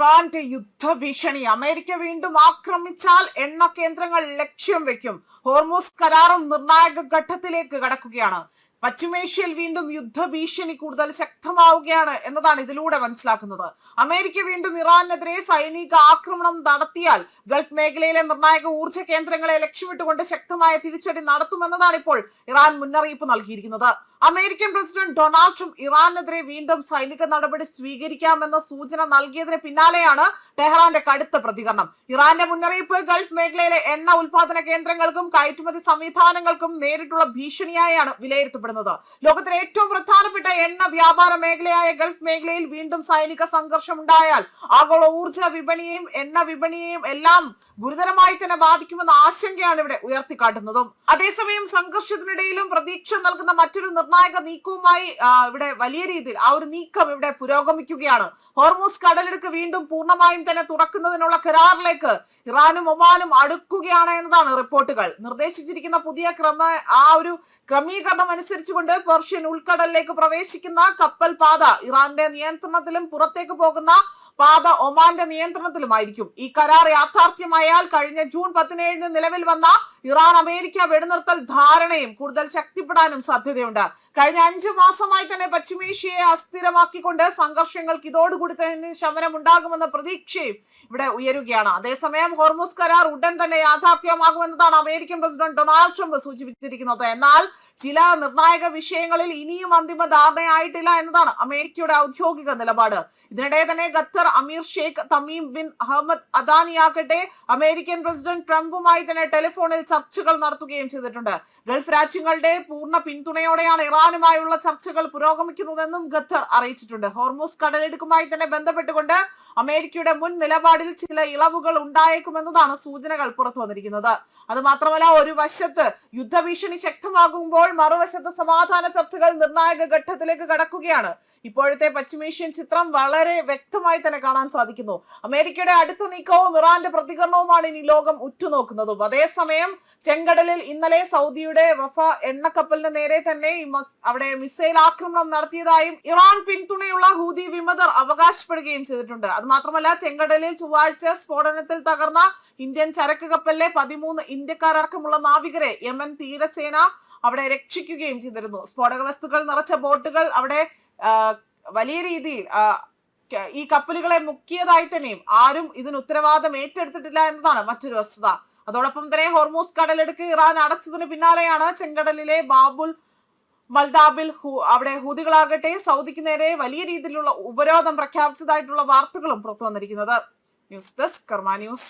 ഇറാന്റെ യുദ്ധഭീഷണി. അമേരിക്ക വീണ്ടും ആക്രമിച്ചാൽ എണ്ണ കേന്ദ്രങ്ങൾ ലക്ഷ്യം വെക്കും. ഹോർമൂസ് കരാറും നിർണായക ഘട്ടത്തിലേക്ക് കടക്കുകയാണ്. പശ്ചിമേഷ്യയിൽ വീണ്ടും യുദ്ധഭീഷണി കൂടുതൽ ശക്തമാവുകയാണ് എന്നതാണ് ഇതിലൂടെ മനസ്സിലാക്കുന്നത്. അമേരിക്ക വീണ്ടും ഇറാനെതിരെ സൈനിക ആക്രമണം നടത്തിയാൽ ഗൾഫ് മേഖലയിലെ നിർണായക ഊർജ്ജ കേന്ദ്രങ്ങളെ ലക്ഷ്യമിട്ടുകൊണ്ട് ശക്തമായ തിരിച്ചടി നടത്തുമെന്നതാണ് ഇപ്പോൾ ഇറാൻ മുന്നറിയിപ്പ് നൽകിയിരിക്കുന്നത്. അമേരിക്കൻ പ്രസിഡന്റ് ഡൊണാൾഡ് ട്രംപ് ഇറാനെതിരെ വീണ്ടും സൈനിക നടപടി സ്വീകരിക്കാമെന്ന സൂചന നൽകിയതിന് പിന്നാലെയാണ് ടെഹ്റാന്റെ കടുത്ത പ്രതികരണം. ഇറാന്റെ മുന്നറിയിപ്പ് ഗൾഫ് മേഖലയിലെ എണ്ണ ഉൽപാദന കേന്ദ്രങ്ങൾക്കും കയറ്റുമതി സംവിധാനങ്ങൾക്കും നേരിട്ടുള്ള ഭീഷണിയായാണ് വിലയിരുത്തപ്പെടുന്നത്. ലോകത്തിലെ ഏറ്റവും പ്രധാനപ്പെട്ട എണ്ണ വ്യാപാര മേഖലയായ ഗൾഫ് മേഖലയിൽ വീണ്ടും സൈനിക സംഘർഷം ഉണ്ടായാൽ ആഗോള ഊർജ്ജ വിപണിയെയും എണ്ണ വിപണിയെയും എല്ലാം ഗുരുതരമായി തന്നെ ബാധിക്കുമെന്ന ആശങ്കയാണ് ഇവിടെ ഉയർത്തിക്കാട്ടുന്നതും. അതേസമയം സംഘർഷത്തിനിടയിലും പ്രതീക്ഷ നൽകുന്ന മറ്റൊരു നിർണായക നീക്കവുമായി ഇവിടെ വലിയ രീതിയിൽ ആ ഒരു നീക്കം ഇവിടെ പുരോഗമിക്കുകയാണ്. ഹോർമൂസ് കടലിടുക്ക് വീണ്ടും പൂർണ്ണമായും തന്നെ തുറക്കുന്നതിനുള്ള കരാറിലേക്ക് ഇറാനും ഒമാനും അടുക്കുകയാണ് എന്നതാണ് റിപ്പോർട്ടുകൾ. നിർദ്ദേശിച്ചിരിക്കുന്ന പുതിയ ക്രമീകരണം അനുസരിച്ചുകൊണ്ട് പേർഷ്യൻ ഉൾക്കടലിലേക്ക് പ്രവേശിക്കുന്ന കപ്പൽ പാത ഇറാന്റെ നിയന്ത്രണത്തിലും പുറത്തേക്ക് പോകുന്ന പാത ഒമാന്റെ നിയന്ത്രണത്തിലുമായിരിക്കും. ഈ കരാർ യാഥാർത്ഥ്യമായാൽ കഴിഞ്ഞ ജൂൺ 17 നിലവിൽ വന്ന ഇറാൻ അമേരിക്ക വെടിനിർത്തൽ ധാരണയും കൂടുതൽ ശക്തിപ്പെടാനും സാധ്യതയുണ്ട്. കഴിഞ്ഞ 5 മാസമായി തന്നെ പശ്ചിമേഷ്യയെ അസ്ഥിരമാക്കിക്കൊണ്ട് സംഘർഷങ്ങൾക്ക് ഇതോടുകൂടി തന്നെ ശമനം ഉണ്ടാകുമെന്ന പ്രതീക്ഷയും ഇവിടെ ഉയരുകയാണ്. അതേസമയം ഹോർമൂസ് കരാർ ഉടൻ തന്നെ യാഥാർത്ഥ്യമാകുമെന്നതാണ് അമേരിക്കൻ പ്രസിഡന്റ് ഡൊണാൾഡ് ട്രംപ് സൂചിപ്പിച്ചിരിക്കുന്നത്. എന്നാൽ ചില നിർണായക വിഷയങ്ങളിൽ ഇനിയും അന്തിമ ധാരണയായിട്ടില്ല എന്നതാണ് അമേരിക്കയുടെ ഔദ്യോഗിക നിലപാട്. ഇതിനിടെ തന്നെ Qatar Emir Sheikh Tamim bin Ahmad അദാനിയാകട്ടെ അമേരിക്കൻ പ്രസിഡന്റ് ട്രംപുമായി തന്നെ ടെലിഫോണിൽ ചർച്ചകൾ നടത്തുകയും ചെയ്തിട്ടുണ്ട്. ഗൾഫ് രാജ്യങ്ങളുടെ പൂർണ്ണ പിന്തുണയോടെയാണ് ഇറാനുമായുള്ള ചർച്ചകൾ പുരോഗമിക്കുന്നതെന്നും ഖത്തർ അറിയിച്ചിട്ടുണ്ട്. ഹോർമൂസ് കടലിടുക്കുമായി തന്നെ ബന്ധപ്പെട്ടുകൊണ്ട് അമേരിക്കയുടെ മുൻ നിലപാടിൽ ചില ഇളവുകൾ ഉണ്ടായേക്കുമെന്നതാണ് സൂചനകൾ പുറത്തു വന്നിരിക്കുന്നത്. അത് മാത്രമല്ല, ഒരു വശത്ത് യുദ്ധഭീഷണി ശക്തമാകുമ്പോൾ മറുവശത്ത് സമാധാന ചർച്ചകൾ നിർണായക ഘട്ടത്തിലേക്ക് കടക്കുകയാണ്. ഇപ്പോഴത്തെ പശ്ചിമേഷ്യൻ ചിത്രം വളരെ വ്യക്തമായി തന്നെ കാണാൻ സാധിക്കുന്നു. അമേരിക്കയുടെ അടുത്ത നീക്കവും ഇറാന്റെ പ്രതികരണവുമാണ് ഇനി ലോകം ഉറ്റുനോക്കുന്നതും. അതേസമയം ചെങ്കടലിൽ ഇന്നലെ സൗദിയുടെ വഫ എണ്ണക്കപ്പലിന് നേരെ തന്നെ അവിടെ മിസൈൽ ആക്രമണം നടത്തിയതായും ഇറാൻ പിന്തുണയുള്ള ഹൂതി വിമതർ അവകാശപ്പെടുകയും ചെയ്തിട്ടുണ്ട്. അത് മാത്രമല്ല, ചെങ്കടലിൽ ചൊവ്വാഴ്ച സ്ഫോടനത്തിൽ തകർന്ന ഇന്ത്യൻ ചരക്ക് കപ്പലിലെ 13 ഇന്ത്യക്കാരടക്കമുള്ള നാവികരെ യമൻ തീരസേന അവിടെ രക്ഷിക്കുകയും ചെയ്തിരുന്നു. സ്ഫോടക വസ്തുക്കൾ നിറച്ച ബോട്ടുകൾ അവിടെ വലിയ രീതിയിൽ ഈ കപ്പലുകളെ മുക്കിയതായി തന്നെയും ആരും ഇതിന് ഉത്തരവാദിത്തം ഏറ്റെടുത്തിട്ടില്ല എന്നതാണ് മറ്റൊരു വസ്തുത. അതോടൊപ്പം തന്നെ ഹോർമൂസ് കടലെടുക്ക് ഇറാൻ അടച്ചതിന് പിന്നാലെയാണ് ചെങ്കടലിലെ ബാബുൽ മൽദാബിൽ അവിടെ ഹൂതികളാകട്ടെ സൗദിക്ക് നേരെ വലിയ രീതിയിലുള്ള ഉപരോധം പ്രഖ്യാപിച്ചതായിട്ടുള്ള വാർത്തകളും പുറത്തു വന്നിരിക്കുന്നത്. ന്യൂസ് ഡെസ്ക് കർമ്മ ന്യൂസ്.